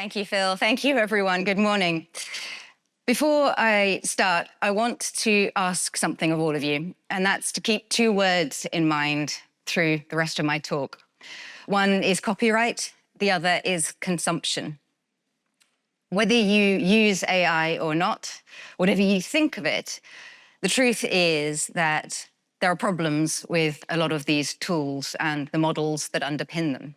Thank you, Phil. Thank you, everyone. Good morning. Before I start, I want to ask something of all of you, and that's to keep two words in mind through the rest of my talk. One is copyright, the other is consumption. Whether you use AI or not, whatever you think of it, the truth is that there are problems with a lot of these tools and the models that underpin them.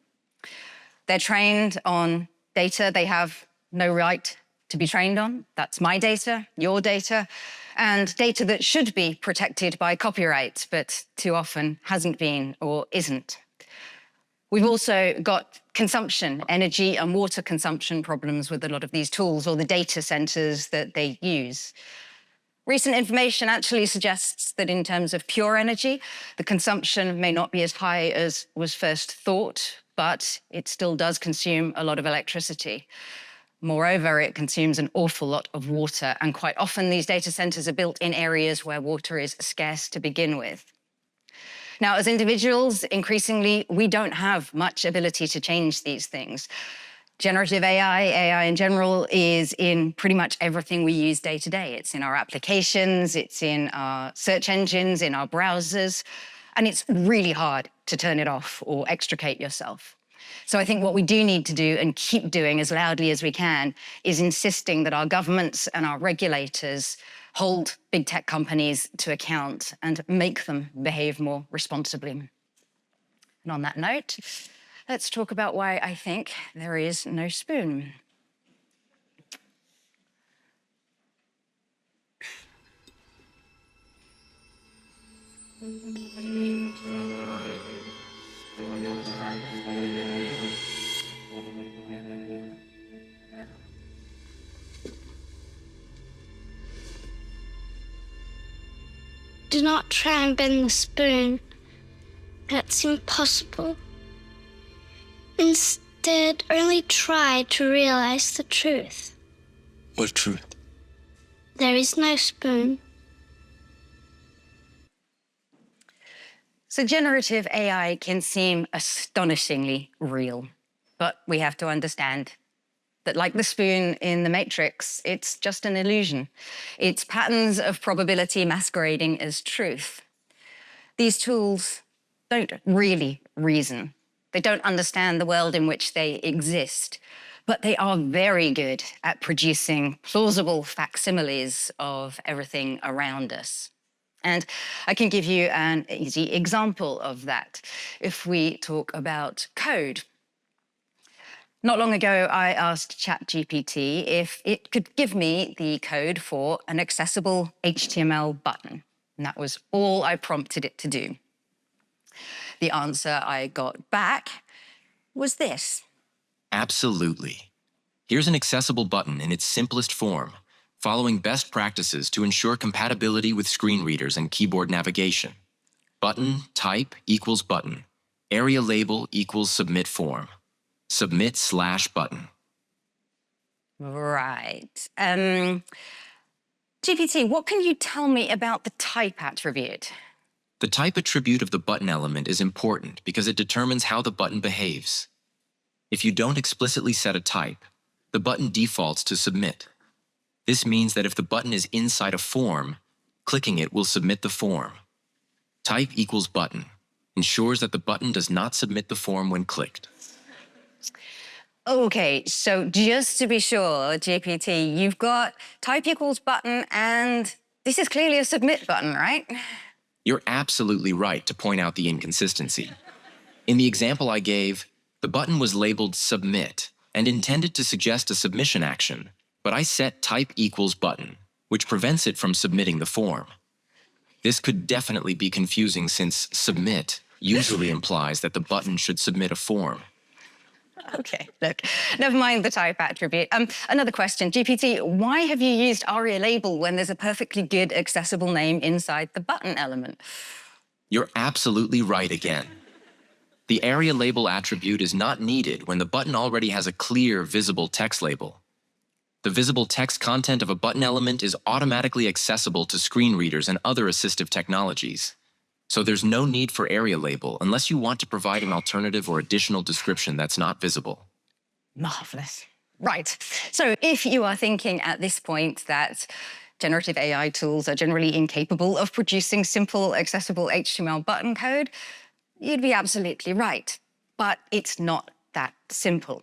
They're trained on data they have no right to be trained on. That's my data, your data, and data that should be protected by copyright, but too often hasn't been or isn't. We've also got consumption, energy and water consumption problems with a lot of these tools or the data centers that they use. Recent information actually suggests that in terms of pure energy, the consumption may not be as high as was first thought, but it still does consume a lot of electricity. Moreover, it consumes an awful lot of water, and quite often these data centers are built in areas where water is scarce to begin with. Now, as individuals, increasingly, we don't have much ability to change these things. Generative AI in general, is in pretty much everything we use day to day. It's in our applications, it's in our search engines, in our browsers, and it's really hard to turn it off or extricate yourself. So I think what we do need to do and keep doing as loudly as we can is insisting that our governments and our regulators hold big tech companies to account and make them behave more responsibly. And on that note, let's talk about why I think there is no spoon. Do not try and bend the spoon. That's impossible. Instead, only try to realize the truth. What truth? There is no spoon. So generative AI can seem astonishingly real, but we have to understand that, like the spoon in the Matrix, it's just an illusion. It's patterns of probability masquerading as truth. These tools don't really reason. They don't understand the world in which they exist, but they are very good at producing plausible facsimiles of everything around us. And I can give you an easy example of that if we talk about code. Not long ago, I asked ChatGPT if it could give me the code for an accessible HTML button. And that was all I prompted it to do. The answer I got back was this. Absolutely. Here's an accessible button in its simplest form, following best practices to ensure compatibility with screen readers and keyboard navigation. Button type equals button. Area label equals submit form. Submit/button. Right. GPT, what can you tell me about the type attribute? The type attribute of the button element is important because it determines how the button behaves. If you don't explicitly set a type, the button defaults to submit. This means that if the button is inside a form, clicking it will submit the form. Type equals button ensures that the button does not submit the form when clicked. Okay, so just to be sure, GPT, you've got type equals button, and this is clearly a submit button, right? You're absolutely right to point out the inconsistency. In the example I gave, the button was labeled submit and intended to suggest a submission action, but I set type equals button, which prevents it from submitting the form. This could definitely be confusing since submit usually implies that the button should submit a form. Okay, look, never mind the type attribute. Another question, GPT, why have you used aria label when there's a perfectly good accessible name inside the button element? You're absolutely right again. The area label attribute is not needed when the button already has a clear, visible text label. The visible text content of a button element is automatically accessible to screen readers and other assistive technologies. So there's no need for area label unless you want to provide an alternative or additional description that's not visible. Marvelous. Right. So if you are thinking at this point that generative AI tools are generally incapable of producing simple, accessible HTML button code, you'd be absolutely right. But it's not that simple.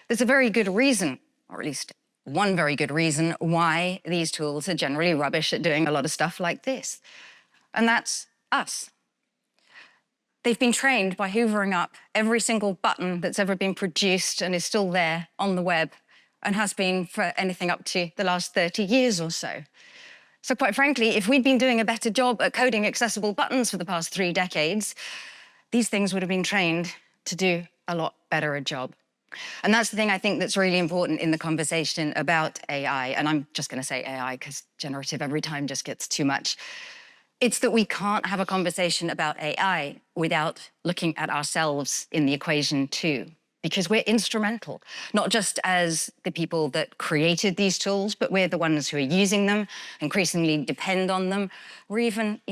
There's a very good reason, or at least one very good reason, why these tools are generally rubbish at doing a lot of stuff like this. And that's us. They've been trained by hoovering up every single button that's ever been produced and is still there on the web and has been for anything up to the last 30 years or so. So quite frankly, if we'd been doing a better job at coding accessible buttons for the past 3 decades, these things would have been trained to do a lot better a job. And that's the thing I think that's really important in the conversation about AI. And I'm just going to say AI because generative every time just gets too much. It's that we can't have a conversation about AI without looking at ourselves in the equation too, because we're instrumental, not just as the people that created these tools, but we're the ones who are using them, increasingly depend on them. We're even,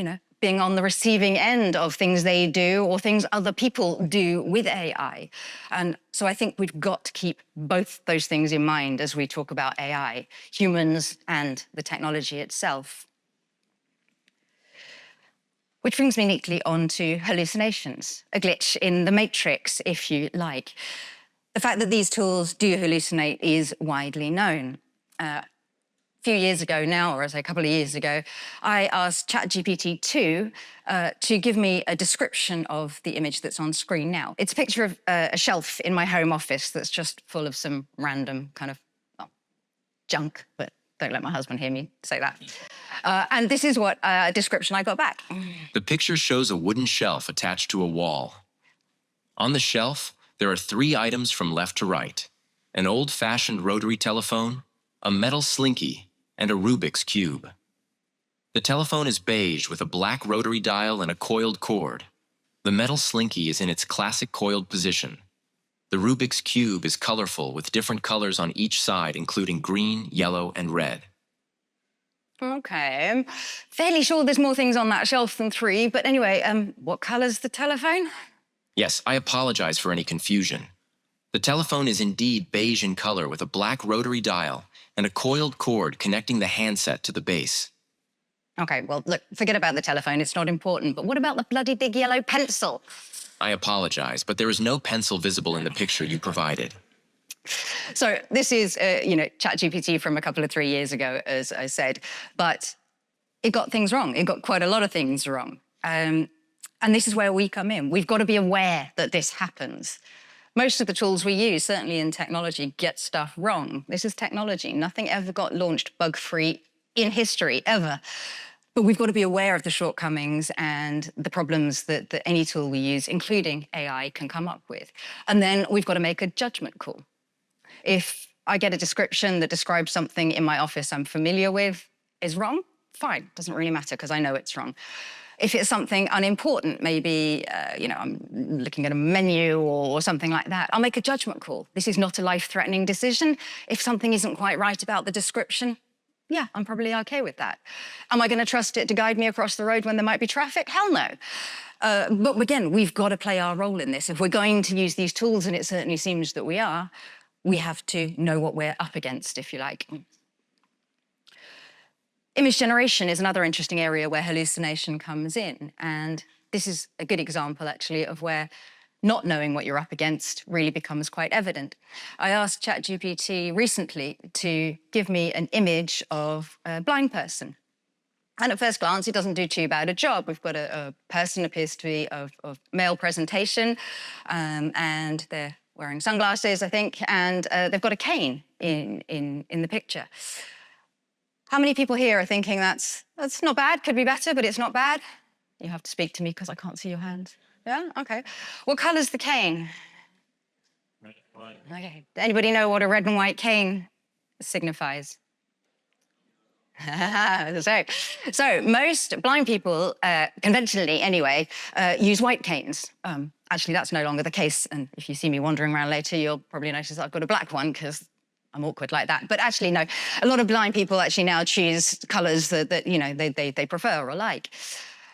being on the receiving end of things they do or things other people do with AI. And so I think we've got to keep both those things in mind as we talk about AI, humans and the technology itself. Which brings me neatly on to hallucinations, a glitch in the matrix, if you like. The fact that these tools do hallucinate is widely known. A few years ago now, or as a couple of years ago, I asked ChatGPT-2 to give me a description of the image that's on screen now. It's a picture of a shelf in my home office that's just full of some random kind of junk, but don't let my husband hear me say that. And this is what description I got back. The picture shows a wooden shelf attached to a wall. On the shelf, there are 3 items from left to right: an old-fashioned rotary telephone, a metal slinky, and a Rubik's Cube. The telephone is beige with a black rotary dial and a coiled cord. The metal slinky is in its classic coiled position. The Rubik's Cube is colorful with different colors on each side, including green, yellow, and red. Okay, I'm fairly sure there's more things on that shelf than 3, but anyway, what color's the telephone? Yes, I apologize for any confusion. The telephone is indeed beige in color with a black rotary dial and a coiled cord connecting the handset to the base. Okay, well, look, forget about the telephone, it's not important, but what about the bloody big yellow pencil? I apologize, but there is no pencil visible in the picture you provided. So this is, ChatGPT from a couple of 3 years ago, as I said, but it got things wrong. It got quite a lot of things wrong. And this is where we come in. We've got to be aware that this happens. Most of the tools we use, certainly in technology, get stuff wrong. This is technology. Nothing ever got launched bug-free in history, ever. But we've got to be aware of the shortcomings and the problems that any tool we use, including AI, can come up with. And then we've got to make a judgment call. If I get a description that describes something in my office I'm familiar with is wrong, fine, doesn't really matter because I know it's wrong. If it's something unimportant, maybe, I'm looking at a menu or something like that, I'll make a judgment call. This is not a life-threatening decision. If something isn't quite right about the description, yeah, I'm probably okay with that. Am I going to trust it to guide me across the road when there might be traffic? Hell no. But again, we've got to play our role in this. If we're going to use these tools, and it certainly seems that we are, we have to know what we're up against, if you like. Image generation is another interesting area where hallucination comes in. And this is a good example, actually, of where not knowing what you're up against really becomes quite evident. I asked ChatGPT recently to give me an image of a blind person. And at first glance, it doesn't do too bad a job. We've got a person appears to be of male presentation, and they're wearing sunglasses, I think, and they've got a cane in the picture. How many people here are thinking that's not bad, could be better, but it's not bad? You have to speak to me because I can't see your hands. Yeah, okay. What colour's the cane? Red and white. Okay. Anybody know what a red and white cane signifies? So most blind people, conventionally anyway, use white canes. Actually, that's no longer the case. And if you see me wandering around later, you'll probably notice I've got a black one because I'm awkward like that. But actually, no, a lot of blind people actually now choose colours that they prefer or like.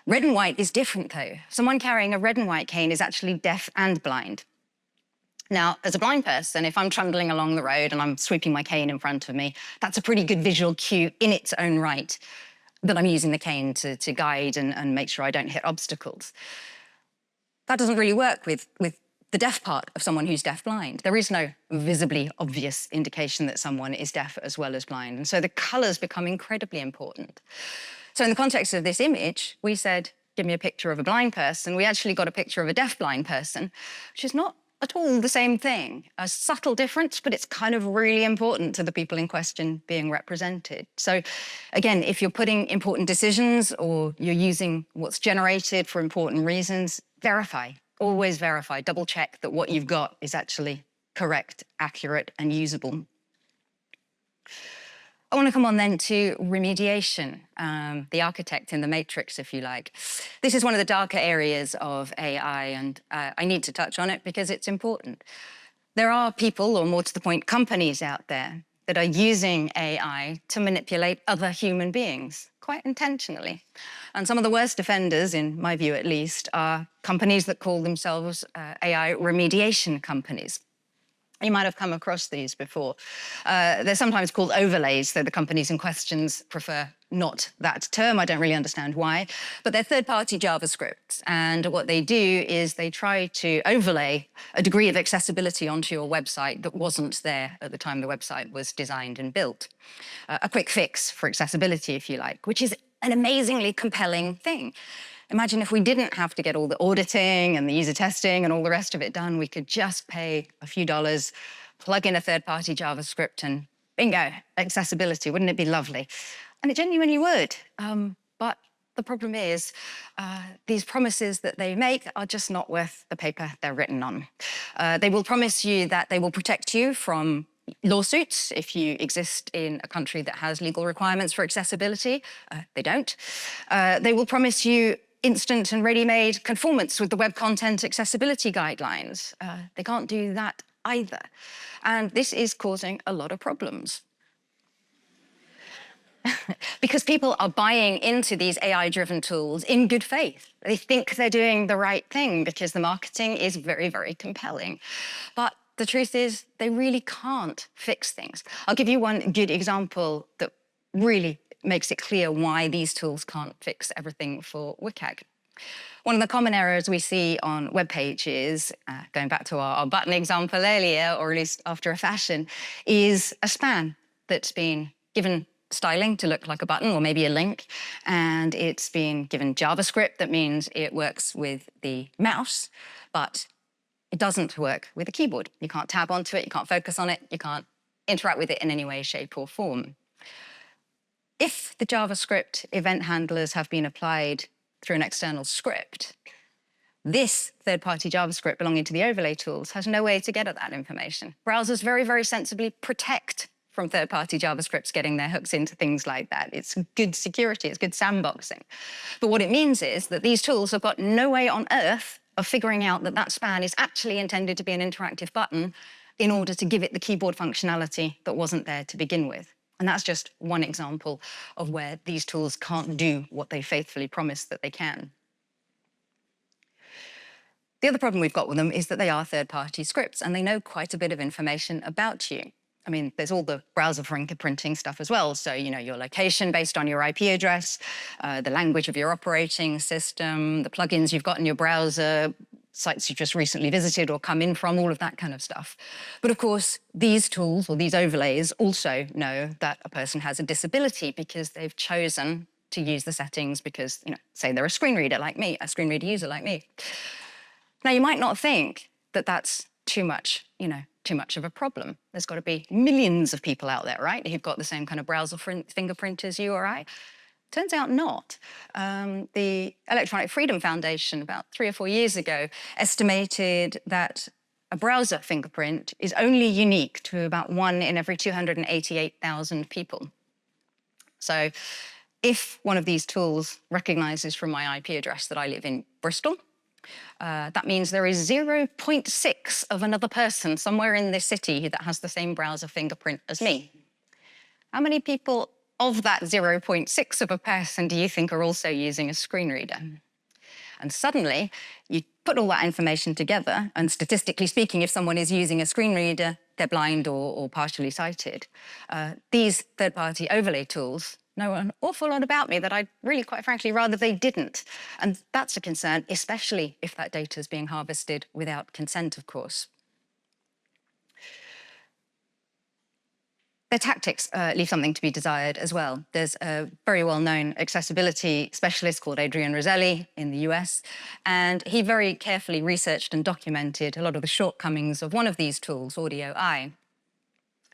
Red and white is different, though. Someone carrying a red and white cane is actually deaf and blind. Now, as a blind person, if I'm trundling along the road and I'm sweeping my cane in front of me, that's a pretty good visual cue in its own right that I'm using the cane to guide and make sure I don't hit obstacles. That doesn't really work with the deaf part of someone who's deaf-blind. There is no visibly obvious indication that someone is deaf as well as blind. And so the colours become incredibly important. So in the context of this image, we said, give me a picture of a blind person. We actually got a picture of a deaf-blind person, which is not at all the same thing. A subtle difference, but it's kind of really important to the people in question being represented. So again, if you're putting important decisions or you're using what's generated for important reasons, verify, always verify, double check that what you've got is actually correct, accurate, and usable. I want to come on then to remediation, the architect in the matrix, if you like. This is one of the darker areas of AI, and I need to touch on it because it's important. There are people, or more to the point, companies out there that are using AI to manipulate other human beings, quite intentionally. And some of the worst offenders, in my view at least, are companies that call themselves AI remediation companies. You might have come across these before. They're sometimes called overlays, though the companies in questions prefer not that term. I don't really understand why. But they're third-party JavaScript. And what they do is they try to overlay a degree of accessibility onto your website that wasn't there at the time the website was designed and built. A quick fix for accessibility, if you like, which is an amazingly compelling thing. Imagine if we didn't have to get all the auditing and the user testing and all the rest of it done. We could just pay a few dollars, plug in a third-party JavaScript, and bingo, accessibility. Wouldn't it be lovely? And it genuinely would. But the problem is these promises that they make are just not worth the paper they're written on. They will promise you that they will protect you from lawsuits if you exist in a country that has legal requirements for accessibility. They don't. They will promise you instant and ready-made conformance with the Web Content Accessibility Guidelines. They can't do that either. And this is causing a lot of problems. Because people are buying into these AI-driven tools in good faith. They think they're doing the right thing because the marketing is very, very compelling. But the truth is, they really can't fix things. I'll give you one good example that really makes it clear why these tools can't fix everything for WCAG. One of the common errors we see on web pages, going back to our button example earlier, or at least after a fashion, is a span that's been given styling to look like a button or maybe a link, and it's been given JavaScript that means it works with the mouse, but it doesn't work with a keyboard. You can't tab onto it, you can't focus on it, you can't interact with it in any way, shape, or form. If the JavaScript event handlers have been applied through an external script, this third-party JavaScript belonging to the overlay tools has no way to get at that information. Browsers very, very sensibly protect from third-party JavaScripts getting their hooks into things like that. It's good security, it's good sandboxing. But what it means is that these tools have got no way on earth of figuring out that that span is actually intended to be an interactive button in order to give it the keyboard functionality that wasn't there to begin with. And that's just one example of where these tools can't do what they faithfully promise that they can. The other problem we've got with them is that they are third-party scripts and they know quite a bit of information about you. I mean, there's all the browser fingerprinting stuff as well. So, you know, your location based on your IP address, the language of your operating system, the plugins you've got in your browser, sites you've just recently visited or come in from, all of that kind of stuff. But of course, these tools or these overlays also know that a person has a disability because they've chosen to use the settings because, you know, say they're a screen reader like me, a screen reader user like me. Now, you might not think that that's too much, you know, too much of a problem. There's got to be millions of people out there, right, who've got the same kind of browser fingerprint as you or I. Turns out not. The Electronic Freedom Foundation, about 3 or 4 years ago, estimated that a browser fingerprint is only unique to about 1 in every 288,000 people. So if one of these tools recognizes from my IP address that I live in Bristol, that means there is 0.6 of another person somewhere in this city that has the same browser fingerprint as me. How many people of that 0.6 of a person do you think are also using a screen reader? And suddenly, you put all that information together, and statistically speaking, if someone is using a screen reader, they're blind or partially sighted. These third-party overlay tools know an awful lot about me that I'd really, quite frankly, rather they didn't. And that's a concern, especially if that data is being harvested without consent, of course. Their tactics leave something to be desired as well. There's a very well-known accessibility specialist called Adrian Roselli in the US, and he very carefully researched and documented a lot of the shortcomings of one of these tools, Audio Eye.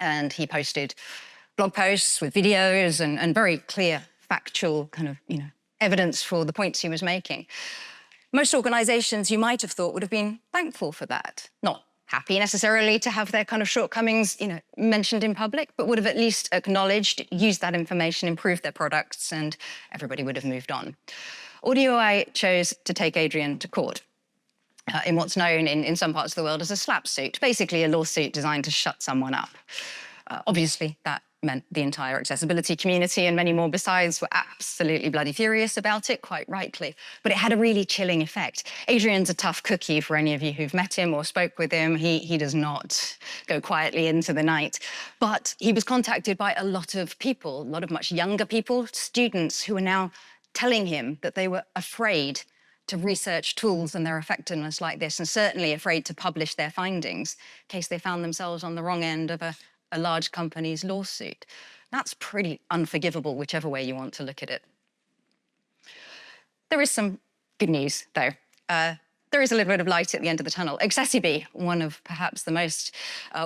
And he posted blog posts with videos and very clear, factual kind of, evidence for the points he was making. Most organizations, you might have thought, would have been thankful for that. Not happy necessarily to have their kind of shortcomings, mentioned in public, but would have at least acknowledged, used that information, improved their products, and everybody would have moved on. Audio Eye chose to take Adrian to court in what's known in some parts of the world as a slap suit, basically a lawsuit designed to shut someone up. Obviously, that meant the entire accessibility community and many more besides were absolutely bloody furious about it, quite rightly. But it had a really chilling effect. Adrian's a tough cookie for any of you who've met him or spoke with him. He does not go quietly into the night. But he was contacted by a lot of people, a lot of much younger people, students who are now telling him that they were afraid to research tools and their effectiveness like this, and certainly afraid to publish their findings in case they found themselves on the wrong end of a large company's lawsuit. That's pretty unforgivable, whichever way you want to look at it. There is some good news, though. There is a little bit of light at the end of the tunnel. Accessiby, one of perhaps the most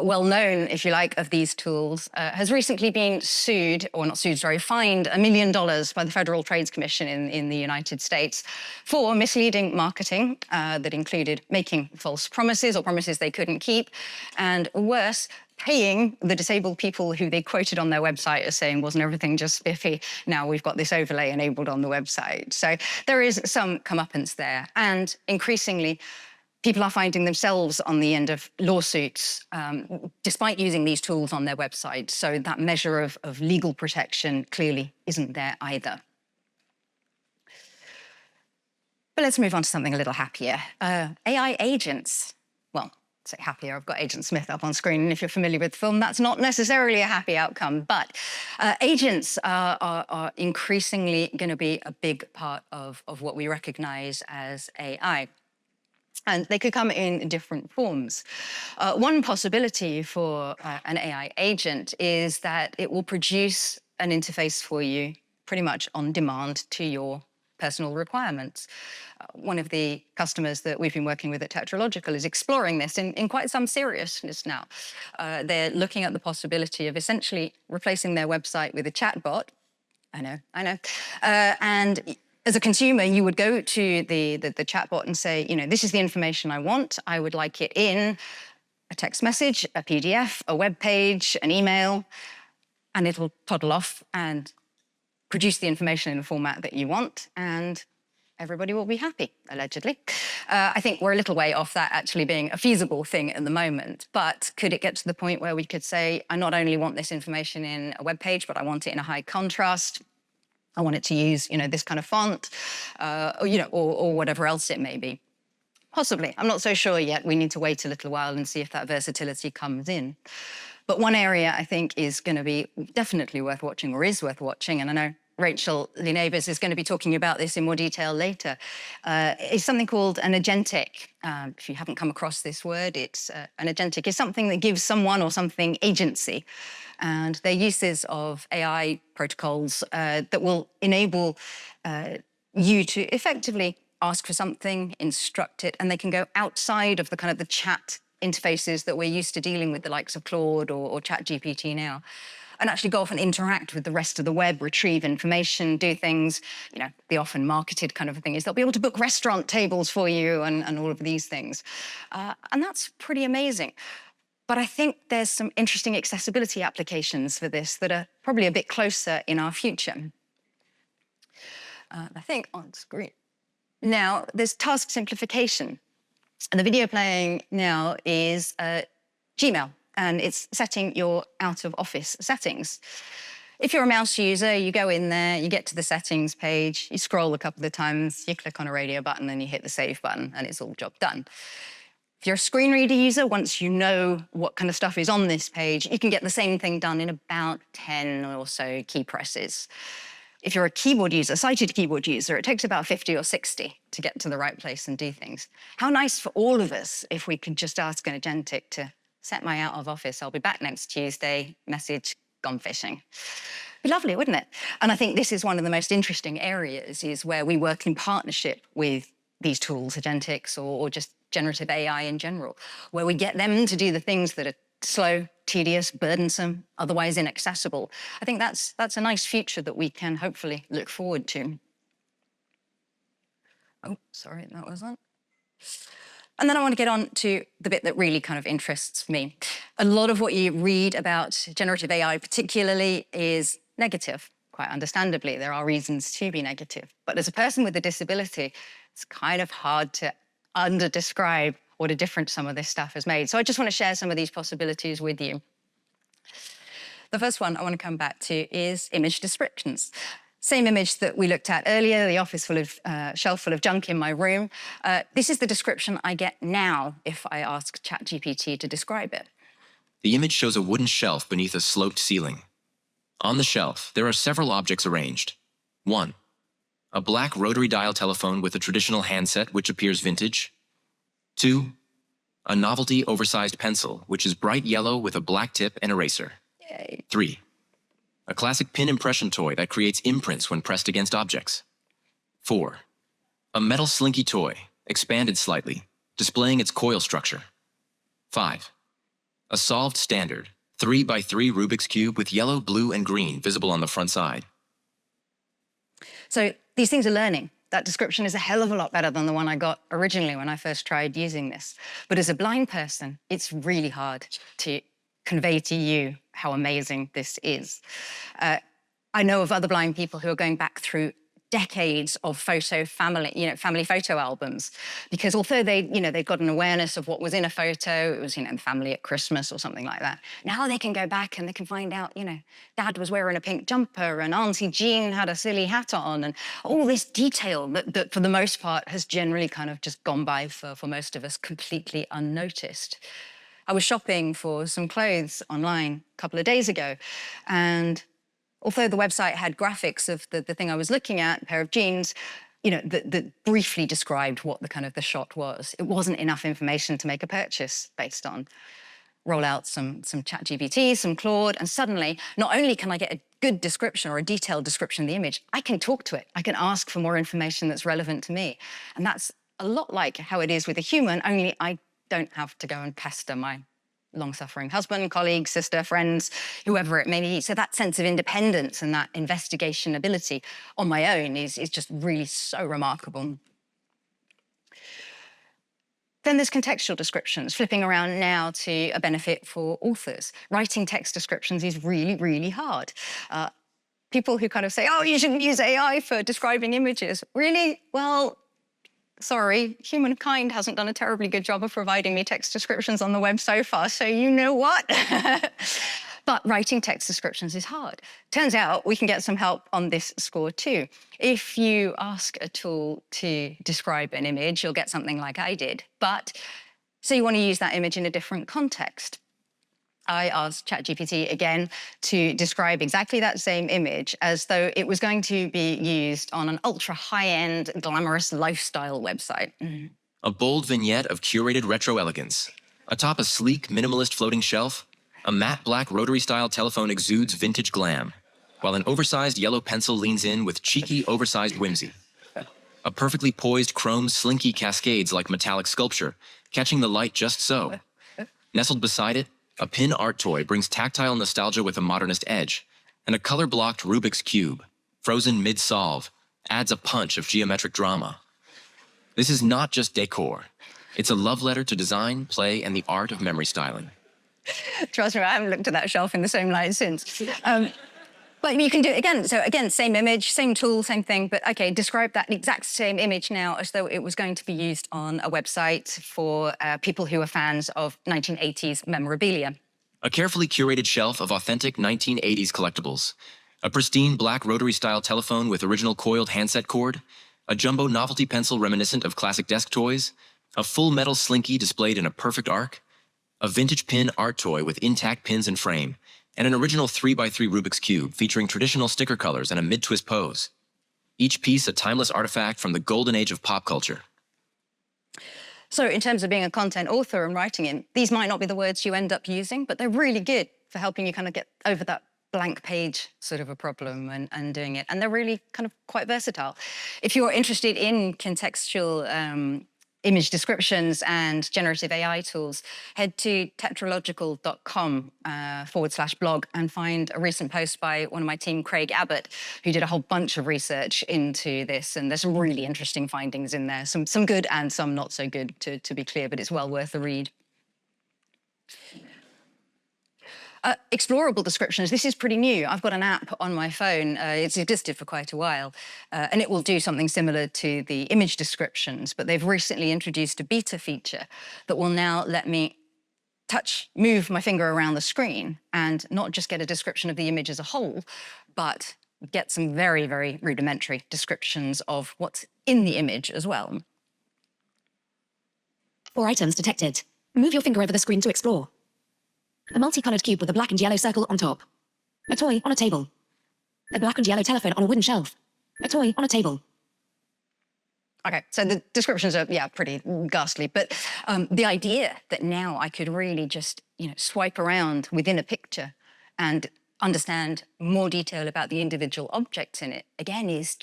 well-known, if you like, of these tools, has recently been sued, or not sued, sorry, fined $1 million by the Federal Trade Commission in the United States for misleading marketing that included making false promises or promises they couldn't keep, and worse, paying the disabled people who they quoted on their website as saying, wasn't everything just spiffy? Now we've got this overlay enabled on the website. So there is some comeuppance there. And increasingly, people are finding themselves on the end of lawsuits, despite using these tools on their website. So that measure of legal protection clearly isn't there either. But let's move on to something a little happier. AI agents. Well, say happier, I've got Agent Smith up on screen, and if you're familiar with the film, that's not necessarily a happy outcome, but agents are increasingly going to be a big part of what we recognize as AI. And they could come in different forms. One possibility for an AI agent is that it will produce an interface for you pretty much on demand to your personal requirements. One of the customers that we've been working with at TetraLogical is exploring this in quite some seriousness now. They're looking at the possibility of essentially replacing their website with a chatbot. I know. And as a consumer, you would go to the chatbot and say, this is the information I want. I would like it in a text message, a PDF, a web page, an email, and it'll toddle off and produce the information in the format that you want, and everybody will be happy, allegedly. I think we're a little way off that actually being a feasible thing at the moment, but could it get to the point where we could say, I not only want this information in a web page, but I want it in a high contrast, I want it to use, this kind of font, or whatever else it may be. Possibly. I'm not so sure yet. We need to wait a little while and see if that versatility comes in. But one area I think is going to be definitely worth watching, or is worth watching, and I know Rachel Lee-Neighbors is going to be talking about this in more detail later, is something called an agentic. If you haven't come across this word, it's an agentic is something that gives someone or something agency. And they're uses of AI protocols that will enable you to effectively ask for something, instruct it, and they can go outside of the kind of the chat interfaces that we're used to dealing with, the likes of Claude or ChatGPT now, and actually go off and interact with the rest of the web, retrieve information, do things, the often marketed kind of thing is they'll be able to book restaurant tables for you and all of these things. And that's pretty amazing. But I think there's some interesting accessibility applications for this that are probably a bit closer in our future. I think on screen. Now, there's task simplification. And the video playing now is Gmail, and it's setting your out-of-office settings. If you're a mouse user, you go in there, you get to the settings page, you scroll a couple of times, you click on a radio button and you hit the save button and it's all job done. If you're a screen reader user, once you know what kind of stuff is on this page, you can get the same thing done in about 10 or so key presses. If you're a keyboard user, sighted keyboard user, it takes about 50 or 60 to get to the right place and do things. How nice for all of us if we could just ask an agentic to set my out of office, I'll be back next Tuesday, message, gone fishing. Be lovely, wouldn't it? And I think this is one of the most interesting areas, is where we work in partnership with these tools, agentics, or just generative AI in general, where we get them to do the things that are slow, tedious, burdensome, otherwise inaccessible. I think that's a nice future that we can hopefully look forward to. Oh, sorry, that wasn't. And then I want to get on to the bit that really kind of interests me. A lot of what you read about generative AI particularly is negative, quite understandably. There are reasons to be negative. But as a person with a disability, it's kind of hard to under-describe what a difference some of this stuff has made. So I just want to share some of these possibilities with you. The first one I want to come back to is image descriptions. Same image that we looked at earlier, the office full of, shelf full of junk in my room. This is the description I get now if I ask ChatGPT to describe it. The image shows a wooden shelf beneath a sloped ceiling. On the shelf, there are several objects arranged. 1. A black rotary dial telephone with a traditional handset which appears vintage. 2. A novelty oversized pencil, which is bright yellow with a black tip and eraser. Yay. 3. A classic pin impression toy that creates imprints when pressed against objects. 4. A metal slinky toy, expanded slightly, displaying its coil structure. 5. A solved standard 3x3 Rubik's Cube with yellow, blue, and green visible on the front side. So these things are learning. That description is a hell of a lot better than the one I got originally when I first tried using this. But as a blind person, it's really hard to convey to you how amazing this is. I know of other blind people who are going back through decades of family photo albums, because although they'd got an awareness of what was in a photo, it was, the family at Christmas or something like that. Now they can go back and they can find out, Dad was wearing a pink jumper and Auntie Jean had a silly hat on, and all this detail that for the most part has generally kind of just gone by for most of us completely unnoticed. I was shopping for some clothes online a couple of days ago, and although the website had graphics of the thing I was looking at, a pair of jeans, that briefly described what the shot was, it wasn't enough information to make a purchase based on. Roll out some ChatGPT, some Claude, and suddenly, not only can I get a good description or a detailed description of the image, I can talk to it. I can ask for more information that's relevant to me. And that's a lot like how it is with a human, only I don't have to go and pester my long-suffering husband, colleague, sister, friends, whoever it may be. So that sense of independence and that investigation ability on my own is just really so remarkable. Then there's contextual descriptions, flipping around now to a benefit for authors. Writing text descriptions is really, really hard. People who kind of say, oh, you shouldn't use AI for describing images. Really? Well, sorry, humankind hasn't done a terribly good job of providing me text descriptions on the web so far, so you know what? But writing text descriptions is hard. Turns out we can get some help on this score too. If you ask a tool to describe an image, you'll get something like I did. But say you want to use that image in a different context. I asked ChatGPT again to describe exactly that same image as though it was going to be used on an ultra high-end, glamorous lifestyle website. A bold vignette of curated retro elegance. Atop a sleek, minimalist floating shelf, a matte black rotary-style telephone exudes vintage glam, while an oversized yellow pencil leans in with cheeky, oversized whimsy. A perfectly poised chrome slinky cascades like metallic sculpture, catching the light just so. Nestled beside it, a pin art toy brings tactile nostalgia with a modernist edge, and a color-blocked Rubik's Cube, frozen mid-solve, adds a punch of geometric drama. This is not just decor. It's a love letter to design, play, and the art of memory styling. Trust me, I haven't looked at that shelf in the same light since. But you can do it again. So again, same image, same tool, same thing, but okay, describe that exact same image now as though it was going to be used on a website for people who are fans of 1980s memorabilia. A carefully curated shelf of authentic 1980s collectibles. A pristine black rotary-style telephone with original coiled handset cord, a jumbo novelty pencil reminiscent of classic desk toys, a full metal slinky displayed in a perfect arc, a vintage pin art toy with intact pins and frame, and an original 3x3 Rubik's Cube featuring traditional sticker colors and a mid-twist pose. Each piece a timeless artifact from the golden age of pop culture. So in terms of being a content author and writing in, these might not be the words you end up using, but they're really good for helping you kind of get over that blank page sort of a problem and doing it. And they're really kind of quite versatile. If you're interested in contextual image descriptions and generative AI tools, head to tetralogical.com /blog and find a recent post by one of my team, Craig Abbott, who did a whole bunch of research into this. And there's some really interesting findings in there, some good and some not so good, to be clear, but it's well worth a read. Explorable descriptions, this is pretty new. I've got an app on my phone, it's existed for quite a while, and it will do something similar to the image descriptions, but they've recently introduced a beta feature that will now let me move my finger around the screen and not just get a description of the image as a whole, but get some very, very rudimentary descriptions of what's in the image as well. 4 items detected. Move your finger over the screen to explore. A multicolored cube with a black and yellow circle on top. A toy on a table. A black and yellow telephone on a wooden shelf. A toy on a table. Okay, so the descriptions are, yeah, pretty ghastly, but the idea that now I could really just, swipe around within a picture and understand more detail about the individual objects in it, again, this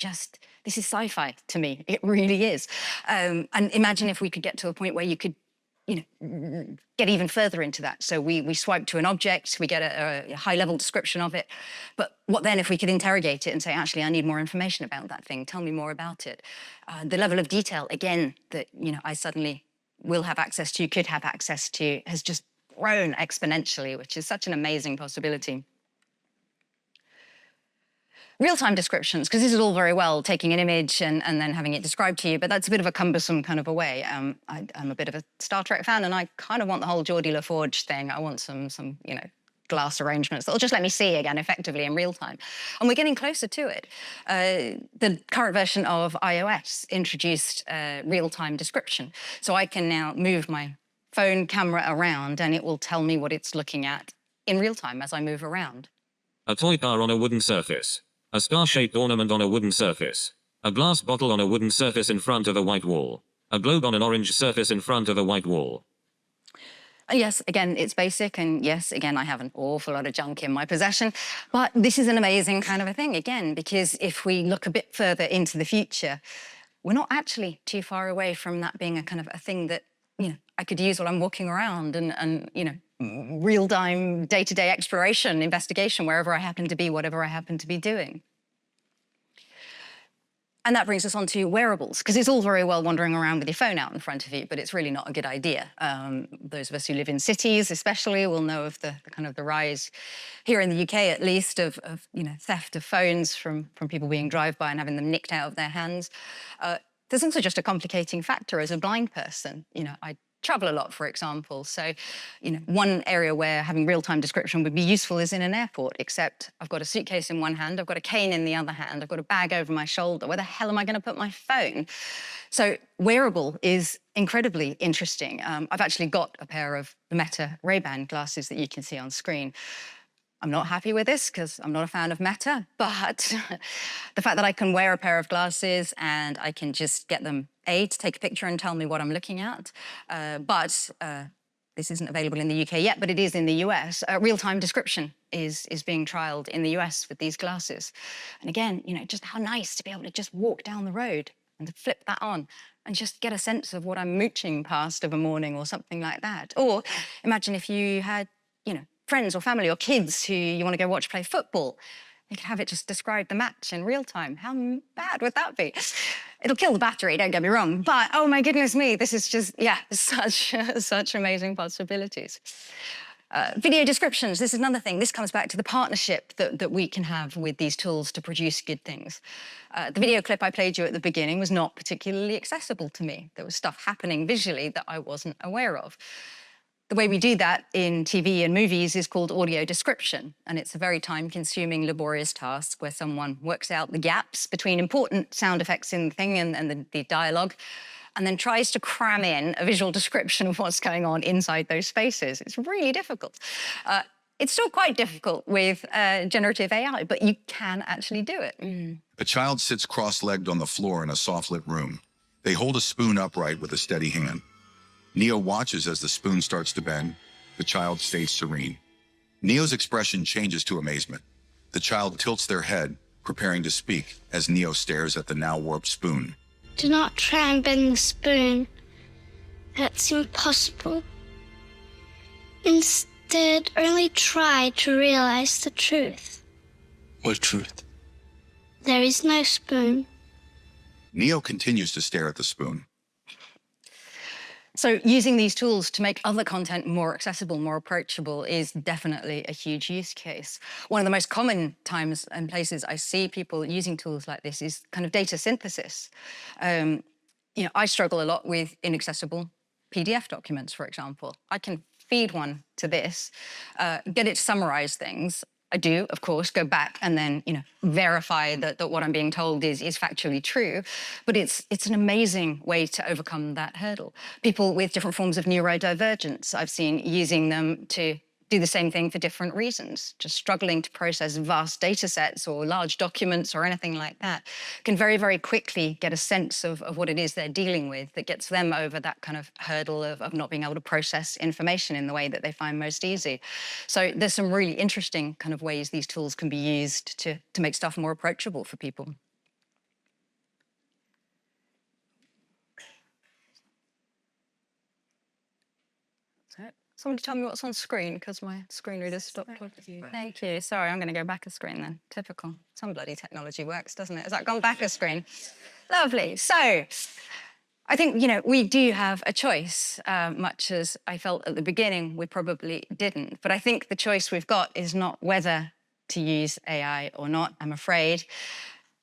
is sci-fi to me. It really is. And imagine if we could get to a point where you could get even further into that. So we swipe to an object, we get a high-level description of it, but what then if we could interrogate it and say, actually, I need more information about that thing, tell me more about it. The level of detail, again, that I suddenly will have access to, could have access to, has just grown exponentially, which is such an amazing possibility. Real-time descriptions, because this is all very well taking an image and then having it described to you, but that's a bit of a cumbersome kind of a way. I'm a bit of a Star Trek fan, and I kind of want the whole Geordie LaForge thing. I want some glass arrangements that'll just let me see again effectively in real time. And we're getting closer to it. The current version of iOS introduced real-time description. So I can now move my phone camera around and it will tell me what it's looking at in real time as I move around. A toy car on a wooden surface. A star-shaped ornament on a wooden surface. A glass bottle on a wooden surface in front of a white wall. A globe on an orange surface in front of a white wall. Yes, again, it's basic, and yes, again, I have an awful lot of junk in my possession, but this is an amazing kind of a thing, again, because if we look a bit further into the future, we're not actually too far away from that being a kind of a thing that, I could use while I'm walking around and real-time, day-to-day exploration, investigation, wherever I happen to be, whatever I happen to be doing. And that brings us on to wearables, because it's all very well wandering around with your phone out in front of you, but it's really not a good idea. Those of us who live in cities especially will know of the kind of the rise, here in the UK at least, of theft of phones from people being drive-by and having them nicked out of their hands. There's also just a complicating factor as a blind person. I travel a lot, for example. So, one area where having real-time description would be useful is in an airport, except I've got a suitcase in one hand, I've got a cane in the other hand, I've got a bag over my shoulder. Where the hell am I going to put my phone? So wearable is incredibly interesting. I've actually got a pair of the Meta Ray-Ban glasses that you can see on screen. I'm not happy with this because I'm not a fan of Meta, but the fact that I can wear a pair of glasses and I can just get them, to take a picture and tell me what I'm looking at, but this isn't available in the UK yet, but it is in the US. Real-time description is being trialed in the US with these glasses. And again, just how nice to be able to just walk down the road and to flip that on and just get a sense of what I'm mooching past of a morning or something like that. Or imagine if you had, friends or family or kids who you want to go watch play football. You could have it just describe the match in real time. How bad would that be? It'll kill the battery, don't get me wrong, but oh my goodness me, this is just, such amazing possibilities. Video descriptions, this is another thing. This comes back to the partnership that we can have with these tools to produce good things. The video clip I played you at the beginning was not particularly accessible to me. There was stuff happening visually that I wasn't aware of. The way we do that in TV and movies is called audio description, and it's a very time-consuming, laborious task where someone works out the gaps between important sound effects in the thing and the dialogue, and then tries to cram in a visual description of what's going on inside those spaces. It's really difficult. It's still quite difficult with generative AI, but you can actually do it. A child sits cross-legged on the floor in a soft-lit room. They hold a spoon upright with a steady hand. Neo watches as the spoon starts to bend. The child stays serene. Neo's expression changes to amazement. The child tilts their head, preparing to speak, as Neo stares at the now warped spoon. Do not try and bend the spoon. That's impossible. Instead, only try to realize the truth. What truth? There is no spoon. Neo continues to stare at the spoon. So using these tools to make other content more accessible, more approachable is definitely a huge use case. One of the most common times and places I see people using tools like this is kind of data synthesis. I struggle a lot with inaccessible PDF documents, for example. I can feed one to this, get it to summarize things. I do, of course, go back and then, verify that what I'm being told is factually true. But it's an amazing way to overcome that hurdle. People with different forms of neurodivergence, I've seen using them to do the same thing for different reasons. Just struggling to process vast data sets or large documents or anything like that can very, very quickly get a sense of what it is they're dealing with that gets them over that kind of hurdle of not being able to process information in the way that they find most easy. So there's some really interesting kind of ways these tools can be used to make stuff more approachable for people. Somebody tell me what's on screen, because my screen reader stopped. Thank you. Sorry, I'm going to go back a screen then. Typical. Some bloody technology works, doesn't it? Has that gone back a screen? Lovely. So I think, we do have a choice, much as I felt at the beginning we probably didn't. But I think the choice we've got is not whether to use AI or not, I'm afraid.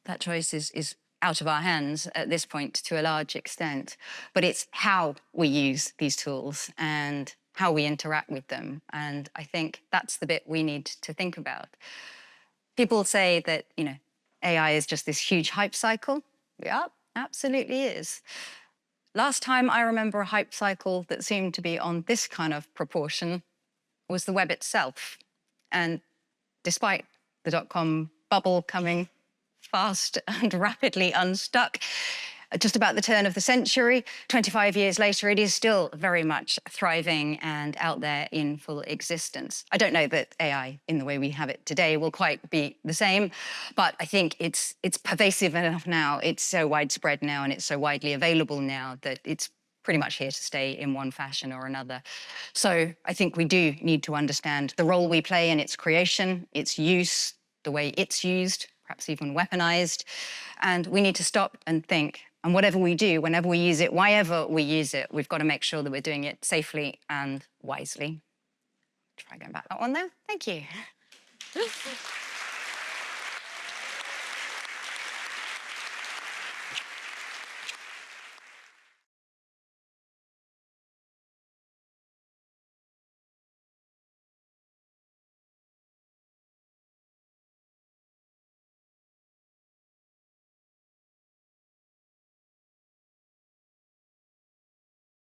That choice is out of our hands at this point to a large extent. But it's how we use these tools and how we interact with them. And I think that's the bit we need to think about. People say that, AI is just this huge hype cycle. Yeah, absolutely is. Last time I remember a hype cycle that seemed to be on this kind of proportion was the web itself. And despite the dot-com bubble coming fast and rapidly unstuck, just about the turn of the century, 25 years later, it is still very much thriving and out there in full existence. I don't know that AI, in the way we have it today, will quite be the same, but I think it's pervasive enough now, it's so widespread now, and it's so widely available now that it's pretty much here to stay in one fashion or another. So I think we do need to understand the role we play in its creation, its use, the way it's used, perhaps even weaponized, and we need to stop and think. And whatever we do, whenever we use it, whyever we use it, we've got to make sure that we're doing it safely and wisely. Try going back that one there. Thank you.